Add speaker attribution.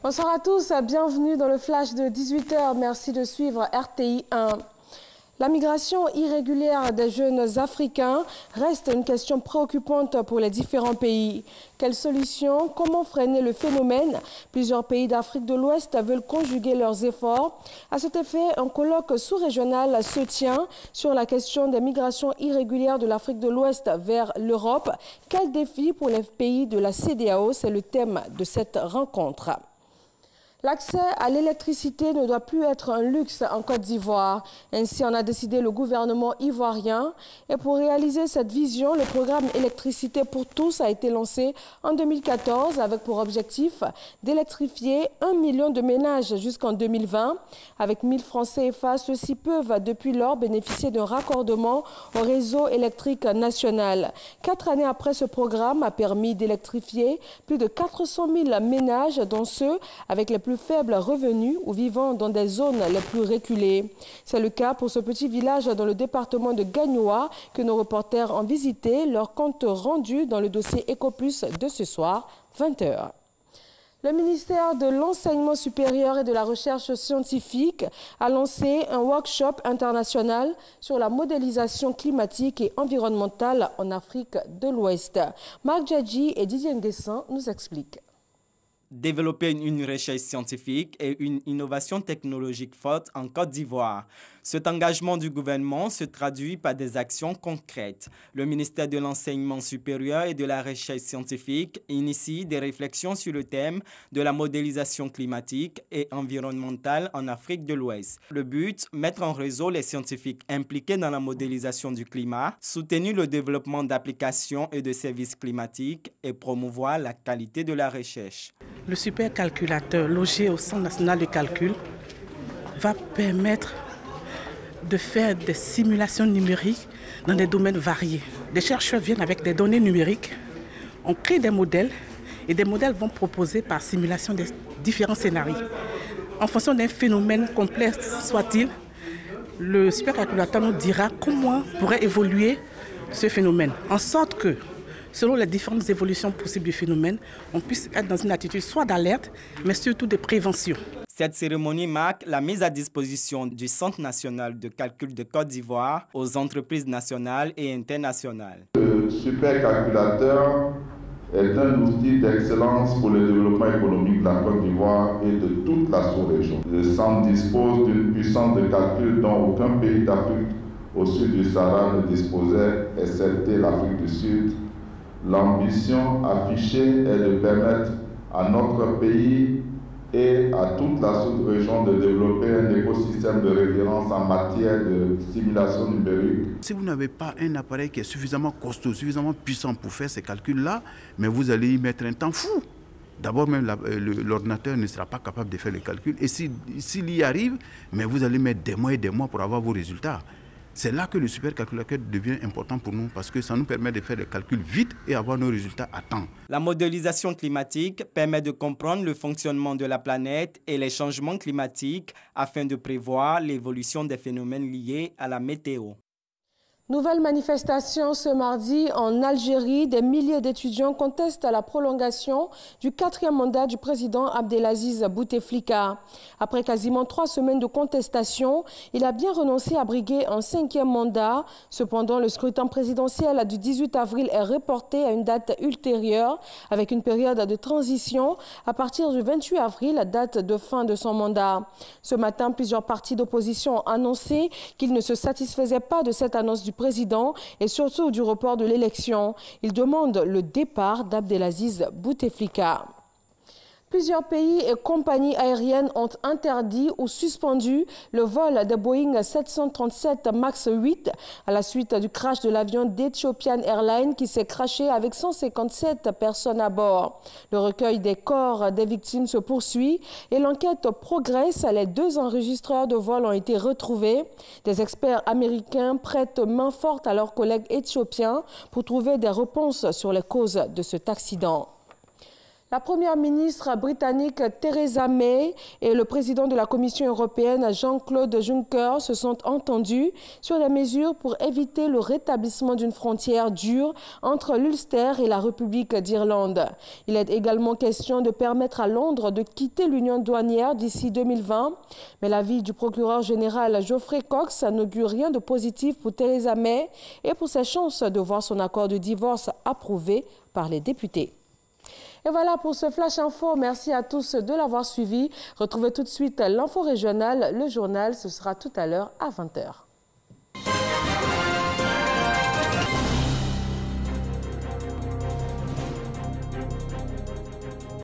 Speaker 1: Bonsoir à tous, bienvenue dans le flash de 18 h. Merci de suivre RTI 1. La migration irrégulière des jeunes Africains reste une question préoccupante pour les différents pays. Quelles solutions? Comment freiner le phénomène? Plusieurs pays d'Afrique de l'Ouest veulent conjuguer leurs efforts. À cet effet, un colloque sous-régional se tient sur la question des migrations irrégulières de l'Afrique de l'Ouest vers l'Europe. Quels défis pour les pays de la CEDEAO? C'est le thème de cette rencontre. L'accès à l'électricité ne doit plus être un luxe en Côte d'Ivoire. Ainsi en a décidé le gouvernement ivoirien. Et pour réaliser cette vision, le programme Électricité pour tous a été lancé en 2014 avec pour objectif d'électrifier 1 million de ménages jusqu'en 2020. Avec 1 000 francs CFA, ceux-ci peuvent depuis lors bénéficier d'un raccordement au réseau électrique national. 4 années après, ce programme a permis d'électrifier plus de 400 000 ménages, dont ceux avec les plus faibles revenus ou vivant dans des zones les plus reculées. C'est le cas pour ce petit village dans le département de Gagnoa que nos reporters ont visité. Leur compte rendu dans le dossier Ecoplus de ce soir, 20 h. Le ministère de l'Enseignement supérieur et de la Recherche scientifique a lancé un workshop international sur la modélisation climatique et environnementale en Afrique de l'Ouest. Marc Djadji et Didier Nguessan nous expliquent.
Speaker 2: Développer une recherche scientifique et une innovation technologique forte en Côte d'Ivoire. Cet engagement du gouvernement se traduit par des actions concrètes. Le ministère de l'Enseignement supérieur et de la Recherche scientifique initie des réflexions sur le thème de la modélisation climatique et environnementale en Afrique de l'Ouest. Le but, mettre en réseau les scientifiques impliqués dans la modélisation du climat, soutenir le développement d'applications et de services climatiques et promouvoir la qualité de la recherche.
Speaker 3: Le supercalculateur logé au Centre national de calcul va permettre de faire des simulations numériques dans des domaines variés. Des chercheurs viennent avec des données numériques, on crée des modèles et des modèles vont proposer par simulation des différents scénarios. En fonction d'un phénomène complexe soit-il, le supercalculateur nous dira comment pourrait évoluer ce phénomène, en sorte que selon les différentes évolutions possibles du phénomène, on puisse être dans une attitude soit d'alerte, mais surtout de prévention.
Speaker 2: Cette cérémonie marque la mise à disposition du Centre national de calcul de Côte d'Ivoire aux entreprises nationales et internationales.
Speaker 4: Le supercalculateur est un outil d'excellence pour le développement économique de la Côte d'Ivoire et de toute la sous-région. Le centre dispose d'une puissance de calcul dont aucun pays d'Afrique au sud du Sahara ne disposait, excepté l'Afrique du Sud. L'ambition affichée est de permettre à notre pays et à toute la sous-région de développer un écosystème de référence en matière de simulation numérique.
Speaker 5: Si vous n'avez pas un appareil qui est suffisamment costaud, suffisamment puissant pour faire ces calculs-là, mais vous allez y mettre un temps fou. D'abord, même l'ordinateur ne sera pas capable de faire les calculs. Et s'il y arrive, mais vous allez mettre des mois et des mois pour avoir vos résultats. C'est là que le supercalculateur devient important pour nous parce que ça nous permet de faire des calculs vite et avoir nos résultats à temps.
Speaker 2: La modélisation climatique permet de comprendre le fonctionnement de la planète et les changements climatiques afin de prévoir l'évolution des phénomènes liés à la météo.
Speaker 1: Nouvelle manifestation ce mardi en Algérie. Des milliers d'étudiants contestent la prolongation du 4e mandat du président Abdelaziz Bouteflika. Après quasiment 3 semaines de contestation, il a bien renoncé à briguer un 5e mandat. Cependant, le scrutin présidentiel du 18 avril est reporté à une date ultérieure avec une période de transition à partir du 28 avril, date de fin de son mandat. Ce matin, plusieurs partis d'opposition ont annoncé qu'ils ne se satisfaisaient pas de cette annonce du président et surtout du report de l'élection. Il demande le départ d'Abdelaziz Bouteflika. Plusieurs pays et compagnies aériennes ont interdit ou suspendu le vol de Boeing 737 MAX 8 à la suite du crash de l'avion d'Ethiopian Airlines qui s'est crashé avec 157 personnes à bord. Le recueil des corps des victimes se poursuit et l'enquête progresse. Les 2 enregistreurs de vol ont été retrouvés. Des experts américains prêtent main forte à leurs collègues éthiopiens pour trouver des réponses sur les causes de cet accident. La première ministre britannique Theresa May et le président de la Commission européenne Jean-Claude Juncker se sont entendus sur des mesures pour éviter le rétablissement d'une frontière dure entre l'Ulster et la République d'Irlande. Il est également question de permettre à Londres de quitter l'union douanière d'ici 2020. Mais l'avis du procureur général Geoffrey Cox n'augure rien de positif pour Theresa May et pour ses chances de voir son accord de divorce approuvé par les députés. Et voilà pour ce Flash Info. Merci à tous de l'avoir suivi. Retrouvez tout de suite l'info régionale, le journal. Ce sera tout à l'heure à 20h.